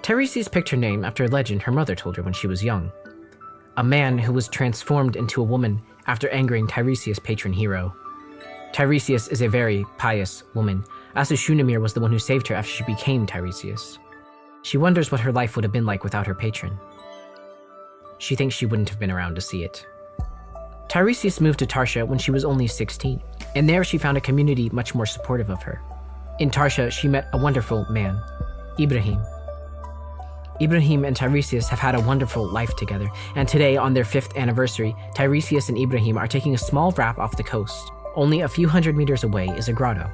Tiresias picked her name after a legend her mother told her when she was young. A man who was transformed into a woman after angering Tiresias' patron hero. Tiresias is a very pious woman, as Shunamir was the one who saved her after she became Tiresias. She wonders what her life would have been like without her patron. She thinks she wouldn't have been around to see it. Tiresias moved to Tarsha when she was only 16, and there she found a community much more supportive of her. In Tarsha, she met a wonderful man, Ibrahim. Ibrahim and Tiresias have had a wonderful life together, and today, on their 5th anniversary, Tiresias and Ibrahim are taking a small wrap off the coast. Only a few hundred meters away is a grotto,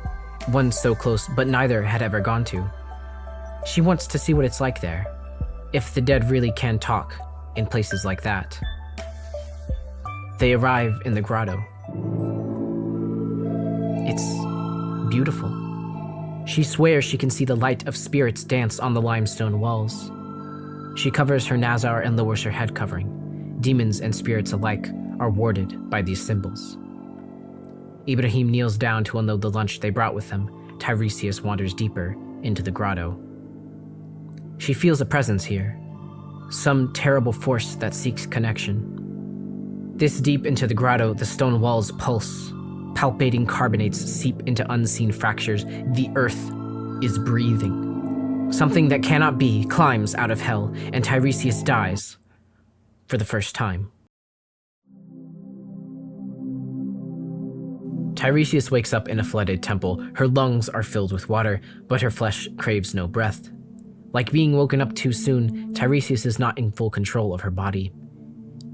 one so close but neither had ever gone to. She wants to see what it's like there, if the dead really can talk in places like that. They arrive in the grotto. It's beautiful. She swears she can see the light of spirits dance on the limestone walls. She covers her Nazar and lowers her head covering. Demons and spirits alike are warded by these symbols. Ibrahim kneels down to unload the lunch they brought with them. Tiresias wanders deeper into the grotto. She feels a presence here, some terrible force that seeks connection. This deep into the grotto, the stone walls pulse. Palpating carbonates seep into unseen fractures. The earth is breathing. Something that cannot be climbs out of hell, and Tiresias dies for the first time. Tiresias wakes up in a flooded temple. Her lungs are filled with water, but her flesh craves no breath. Like being woken up too soon, Tiresias is not in full control of her body.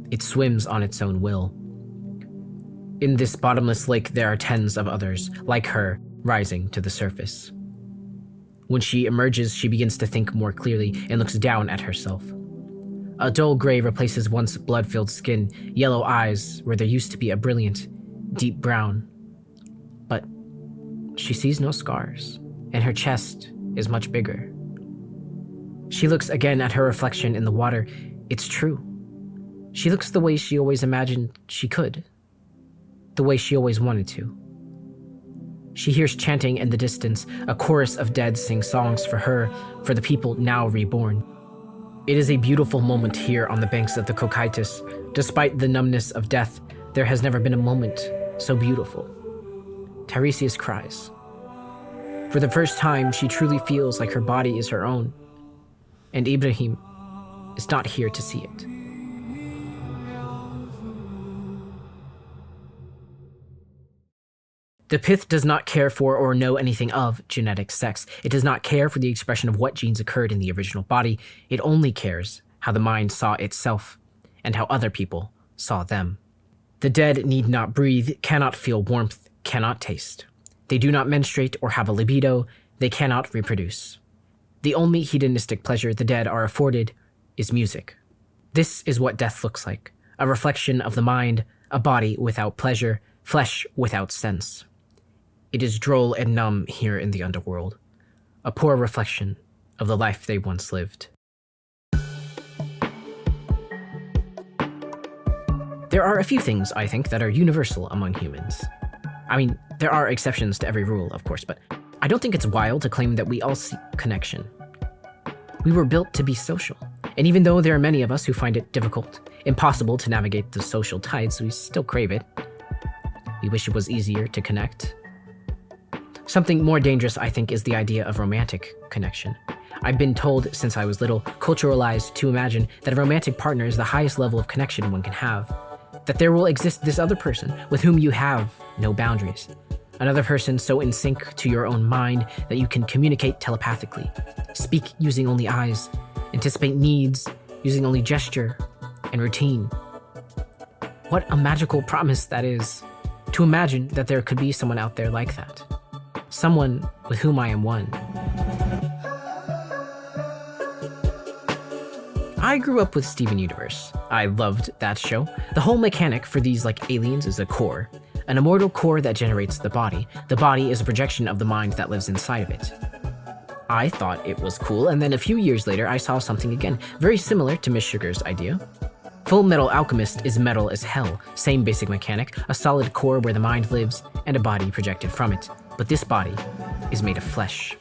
It swims on its own will. In this bottomless lake, there are tens of others, like her, rising to the surface. When she emerges, she begins to think more clearly and looks down at herself. A dull gray replaces once blood-filled skin, yellow eyes where there used to be a brilliant, deep brown. But she sees no scars, and her chest is much bigger. She looks again at her reflection in the water. It's true. She looks the way she always imagined she could. The way she always wanted to. She hears chanting in the distance. A chorus of dead sing songs for her, for the people now reborn. It is a beautiful moment here on the banks of the Cocytus. Despite the numbness of death, there has never been a moment so beautiful. Tiresias cries. For the first time, she truly feels like her body is her own, and Ibrahim is not here to see it. The pith does not care for or know anything of genetic sex. It does not care for the expression of what genes occurred in the original body. It only cares how the mind saw itself and how other people saw them. The dead need not breathe, cannot feel warmth, cannot taste. They do not menstruate or have a libido. They cannot reproduce. The only hedonistic pleasure the dead are afforded is music. This is what death looks like, a reflection of the mind, a body without pleasure, flesh without sense. It is droll and numb here in the Underworld, a poor reflection of the life they once lived. There are a few things, I think, that are universal among humans. I mean, there are exceptions to every rule, of course, but I don't think it's wild to claim that we all seek connection. We were built to be social, and even though there are many of us who find it difficult, impossible to navigate the social tides, we still crave it. We wish it was easier to connect. Something more dangerous, I think, is the idea of romantic connection. I've been told since I was little, culturalized to imagine that a romantic partner is the highest level of connection one can have. That there will exist this other person with whom you have no boundaries. Another person so in sync to your own mind that you can communicate telepathically, speak using only eyes, anticipate needs using only gesture and routine. What a magical promise that is, to imagine that there could be someone out there like that. Someone with whom I am one. I grew up with Steven Universe. I loved that show. The whole mechanic for these aliens is a core. An immortal core that generates the body. The body is a projection of the mind that lives inside of it. I thought it was cool, and then a few years later I saw something again, very similar to Miss Sugar's idea. Fullmetal Alchemist is metal as hell, same basic mechanic, a solid core where the mind lives, and a body projected from it. But this body is made of flesh.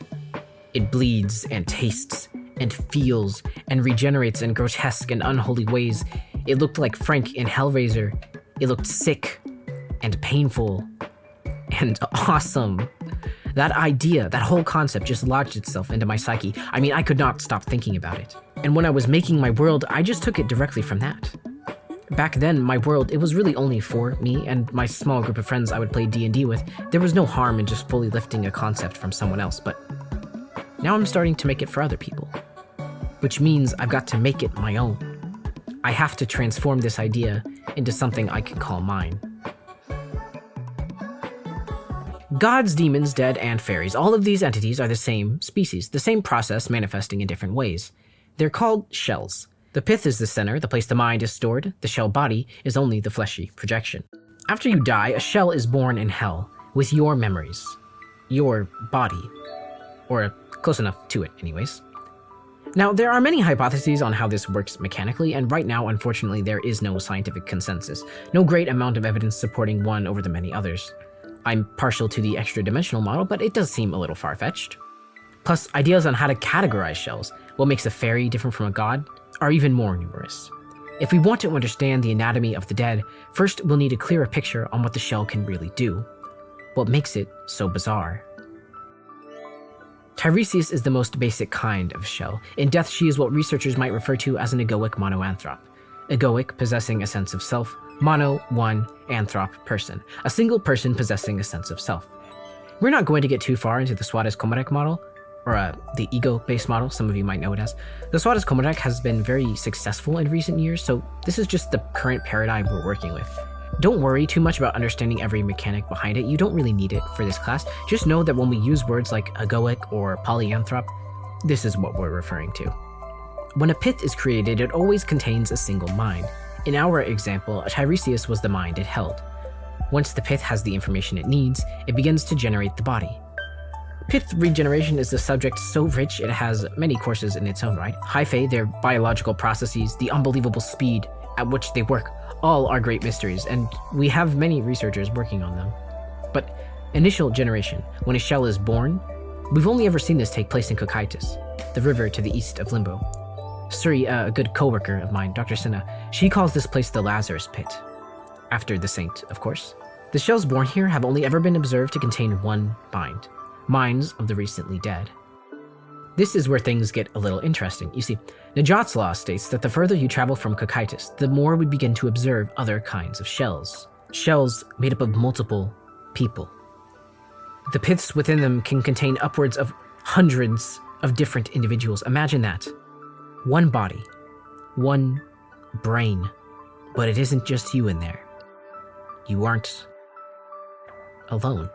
It bleeds and tastes and feels and regenerates in grotesque and unholy ways. It looked like Frank in Hellraiser. It looked sick and painful and awesome. That idea, that whole concept just lodged itself into my psyche. I mean, I could not stop thinking about it. And when I was making my world, I just took it directly from that. Back then, my world, it was really only for me and my small group of friends I would play D&D with. There was no harm in just fully lifting a concept from someone else, but now I'm starting to make it for other people. Which means I've got to make it my own. I have to transform this idea into something I can call mine. Gods, demons, dead, and fairies, all of these entities are the same species, the same process manifesting in different ways. They're called shells. The pith is the center, the place the mind is stored. The shell body is only the fleshy projection. After you die, a shell is born in hell, with your memories. Your body. Or close enough to it, anyways. Now, there are many hypotheses on how this works mechanically, and right now, unfortunately, there is no scientific consensus. No great amount of evidence supporting one over the many others. I'm partial to the extra-dimensional model, but it does seem a little far-fetched. Plus, ideas on how to categorize shells, what makes a fairy different from a god, are even more numerous. If we want to understand the anatomy of the dead, first we'll need a clearer picture on what the shell can really do. What makes it so bizarre? Tiresias is the most basic kind of shell. In death, she is what researchers might refer to as an egoic monoanthrop. Egoic, possessing a sense of self. Mono, one, anthrop, person. A single person possessing a sense of self. We're not going to get too far into the Suarez-Komodek model, or the ego-based model, some of you might know it as. The Suarez-Komodek has been very successful in recent years, so this is just the current paradigm we're working with. Don't worry too much about understanding every mechanic behind it. You don't really need it for this class. Just know that when we use words like egoic or polyanthrop, this is what we're referring to. When a pith is created, it always contains a single mind. In our example, Tiresias was the mind it held. Once the pith has the information it needs, it begins to generate the body. Pith regeneration is a subject so rich it has many courses in its own right. Hyphae, their biological processes, the unbelievable speed at which they work, all are great mysteries, and we have many researchers working on them. But initial generation, when a shell is born, we've only ever seen this take place in Cocytus, the river to the east of Limbo. Suri, a good co-worker of mine, Dr. Sinha, she calls this place the Lazarus Pit. After the saint, of course. The shells born here have only ever been observed to contain one mind. Minds of the recently dead. This is where things get a little interesting. You see, Najat's law states that the further you travel from Cocytus, the more we begin to observe other kinds of shells. Shells made up of multiple people. The piths within them can contain upwards of hundreds of different individuals. Imagine that. One body, one brain, but it isn't just you in there. You aren't alone.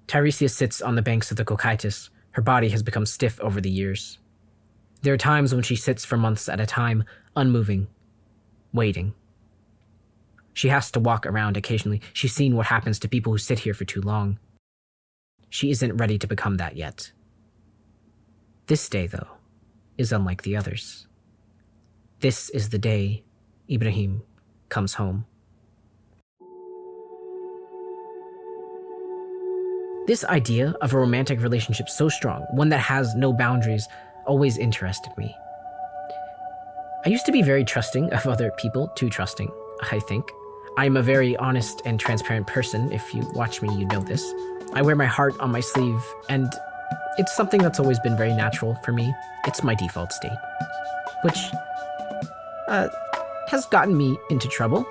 Tiresias sits on the banks of the Cocytus. Her body has become stiff over the years. There are times when she sits for months at a time, unmoving, waiting. She has to walk around occasionally. She's seen what happens to people who sit here for too long. She isn't ready to become that yet. This day, though, is unlike the others. This is the day Ibrahim comes home. This idea of a romantic relationship so strong, one that has no boundaries, always interested me. I used to be very trusting of other people, too trusting, I think. I'm a very honest and transparent person. If you watch me, you know this. I wear my heart on my sleeve, and it's something that's always been very natural for me. It's my default state, which has gotten me into trouble.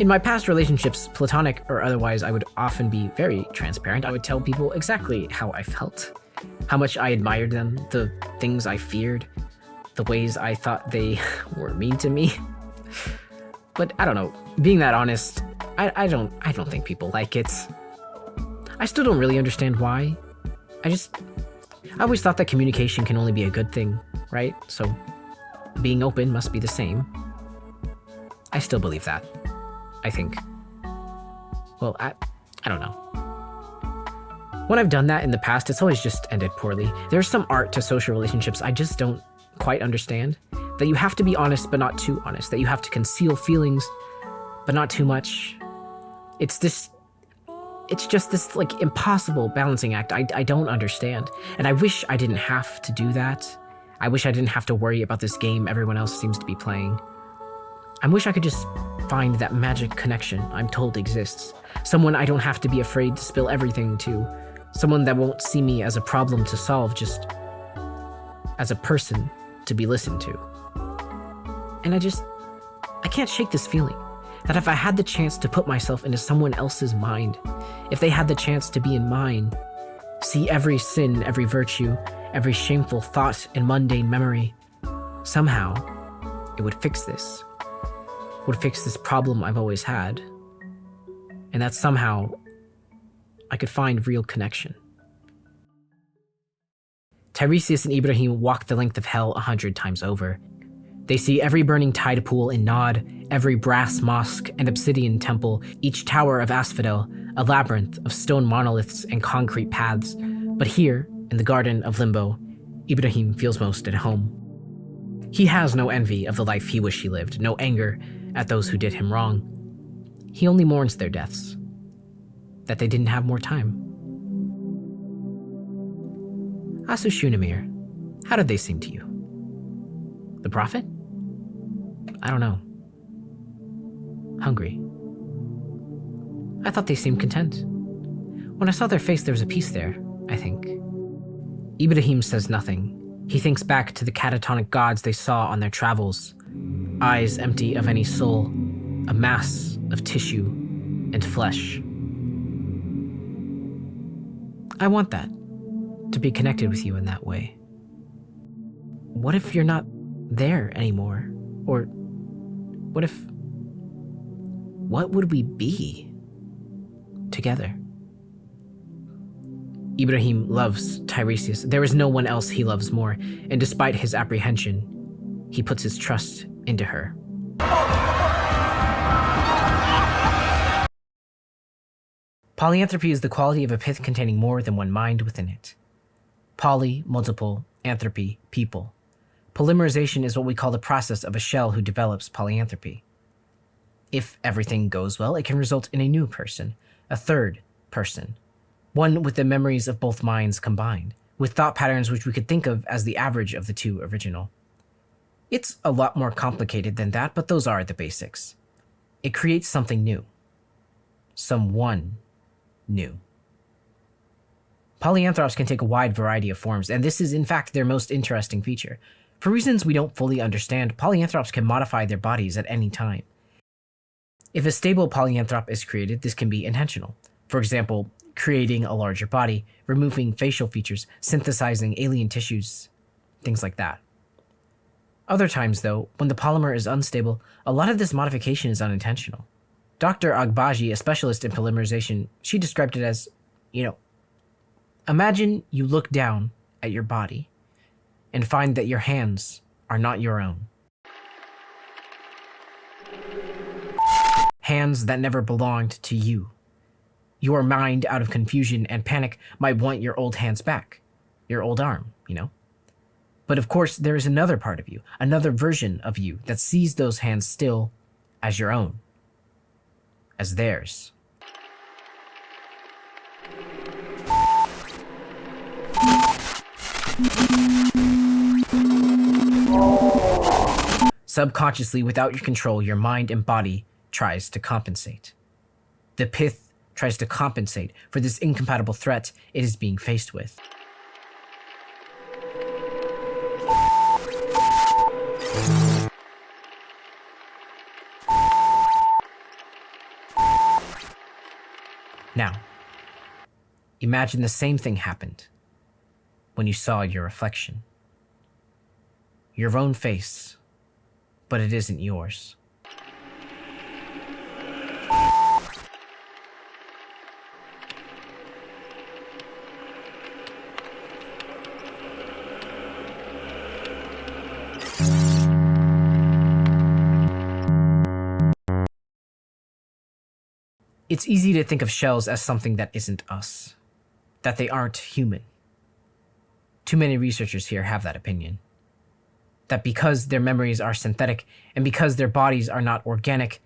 In my past relationships, platonic or otherwise, I would often be very transparent. I would tell people exactly how I felt, how much I admired them, the things I feared, the ways I thought they were mean to me. But I don't know, being that honest, I don't think people like it. I still don't really understand why. I always thought that communication can only be a good thing, right? So being open must be the same. I still believe that, I think. Well, I don't know. When I've done that in the past, it's always just ended poorly. There's some art to social relationships I just don't quite understand. That you have to be honest, but not too honest. That you have to conceal feelings, but not too much. It's It's just this, like, impossible balancing act I don't understand. And I wish I didn't have to do that. I wish I didn't have to worry about this game everyone else seems to be playing. I wish I could just find that magic connection I'm told exists. Someone I don't have to be afraid to spill everything to. Someone that won't see me as a problem to solve, just as a person to be listened to. And I can't shake this feeling that if I had the chance to put myself into someone else's mind, if they had the chance to be in mine, see every sin, every virtue, every shameful thought and mundane memory, somehow it would fix this. Would fix this problem I've always had. And that somehow I could find real connection. Tiresias and Ibrahim walk the length of hell 100 times over. They see every burning tide pool in Nod, every brass mosque and obsidian temple, each tower of asphodel, a labyrinth of stone monoliths and concrete paths. But here, in the Garden of Limbo, Ibrahim feels most at home. He has no envy of the life he wished he lived, no anger at those who did him wrong. He only mourns their deaths, that they didn't have more time. Asu Shunamir, how did they seem to you? The prophet? I don't know. Hungry. I thought they seemed content. When I saw their face, there was a peace there, I think. Ibrahim says nothing. He thinks back to the catatonic gods they saw on their travels, eyes empty of any soul, a mass of tissue and flesh. I want that, to be connected with you in that way. What if you're not there anymore? Or what would we be together? Ibrahim loves Tiresias. There is no one else he loves more, and despite his apprehension, he puts his trust into her. Polyanthropy is the quality of a pith containing more than one mind within it. Poly, multiple, anthropy, people. Polymerization is what we call the process of a shell who develops polyanthropy. If everything goes well, it can result in a new person, a third person, one with the memories of both minds combined, with thought patterns which we could think of as the average of the two original. It's a lot more complicated than that, but those are the basics. It creates something new. Someone new. Polyanthropes can take a wide variety of forms, and this is in fact their most interesting feature. For reasons we don't fully understand, polyanthropes can modify their bodies at any time. If a stable polyanthrop is created, this can be intentional. For example, creating a larger body, removing facial features, synthesizing alien tissues, things like that. Other times, though, when the polymer is unstable, a lot of this modification is unintentional. Dr. Agbaji, a specialist in polymerization, she described it as, imagine you look down at your body and find that your hands are not your own. Hands that never belonged to you. Your mind, out of confusion and panic, might want your old hands back. Your old arm, But of course, there is another part of you, another version of you that sees those hands still as your own, as theirs. Subconsciously, without your control, your mind and body tries to compensate. The pith tries to compensate for this incompatible threat it is being faced with. Now, imagine the same thing happened when you saw your reflection. Your own face, but it isn't yours. It's easy to think of shells as something that isn't us, that they aren't human. Too many researchers here have that opinion. That because their memories are synthetic and because their bodies are not organic,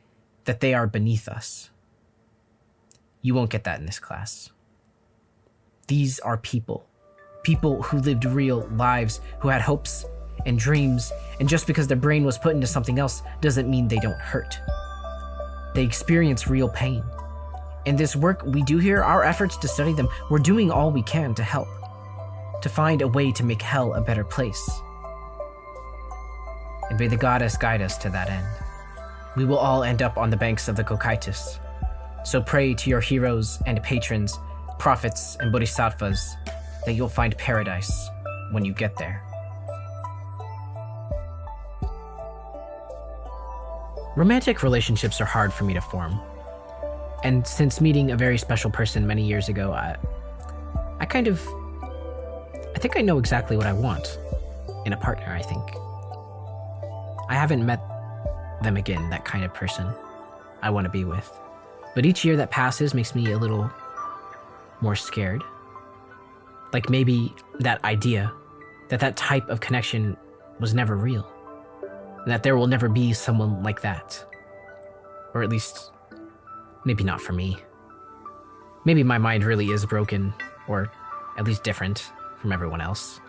that they are beneath us. You won't get that in this class. These are people. People who lived real lives, who had hopes and dreams, and just because their brain was put into something else doesn't mean they don't hurt. They experience real pain. In this work we do here, our efforts to study them, we're doing all we can to help, to find a way to make hell a better place. And may the goddess guide us to that end. We will all end up on the banks of the Cocytus. So pray to your heroes and patrons, prophets and bodhisattvas, that you'll find paradise when you get there. Romantic relationships are hard for me to form. And since meeting a very special person many years ago, I think I know exactly what I want in a partner, I think. I haven't met them again, that kind of person I want to be with. But each year that passes makes me a little more scared. Like maybe that idea, that type of connection was never real. And that there will never be someone like that. Or at least, maybe not for me. Maybe my mind really is broken, or at least different from everyone else.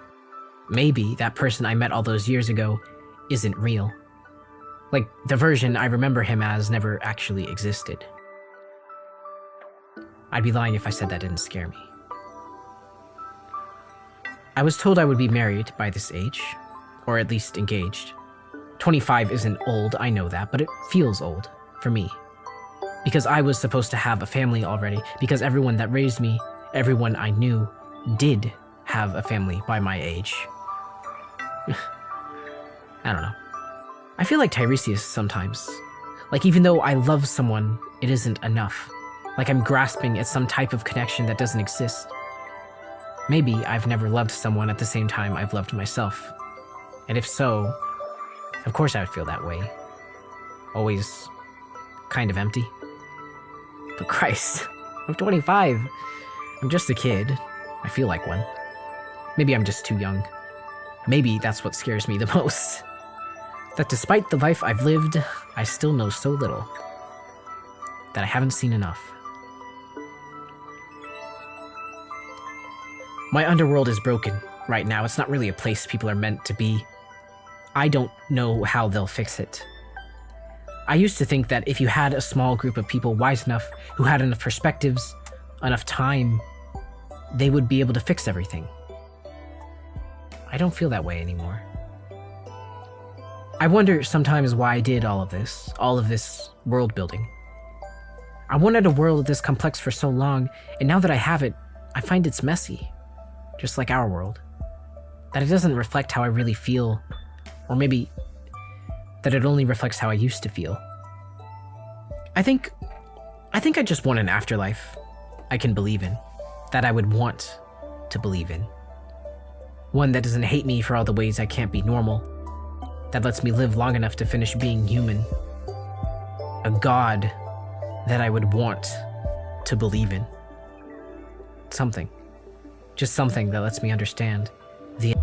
Maybe that person I met all those years ago isn't real. Like, the version I remember him as never actually existed. I'd be lying if I said that didn't scare me. I was told I would be married by this age, or at least engaged. 25 isn't old, I know that, but it feels old, for me. Because I was supposed to have a family already, because everyone that raised me, everyone I knew, did have a family by my age. I don't know. I feel like Tiresias sometimes. Like even though I love someone, it isn't enough. Like I'm grasping at some type of connection that doesn't exist. Maybe I've never loved someone at the same time I've loved myself. And if so, of course I would feel that way. Always kind of empty. But Christ, I'm 25. I'm just a kid. I feel like one. Maybe I'm just too young. Maybe that's what scares me the most. That despite the life I've lived, I still know so little. That I haven't seen enough. My underworld is broken right now. It's not really a place people are meant to be. I don't know how they'll fix it. I used to think that if you had a small group of people wise enough, who had enough perspectives, enough time, they would be able to fix everything. I don't feel that way anymore. I wonder sometimes why I did all of this world building. I wanted a world this complex for so long, and now that I have it, I find it's messy. Just like our world. That it doesn't reflect how I really feel, or maybe that it only reflects how I used to feel. I think I just want an afterlife I can believe in, that I would want to believe in. One that doesn't hate me for all the ways I can't be normal, that lets me live long enough to finish being human. A God that I would want to believe in. Something. Just something that lets me understand the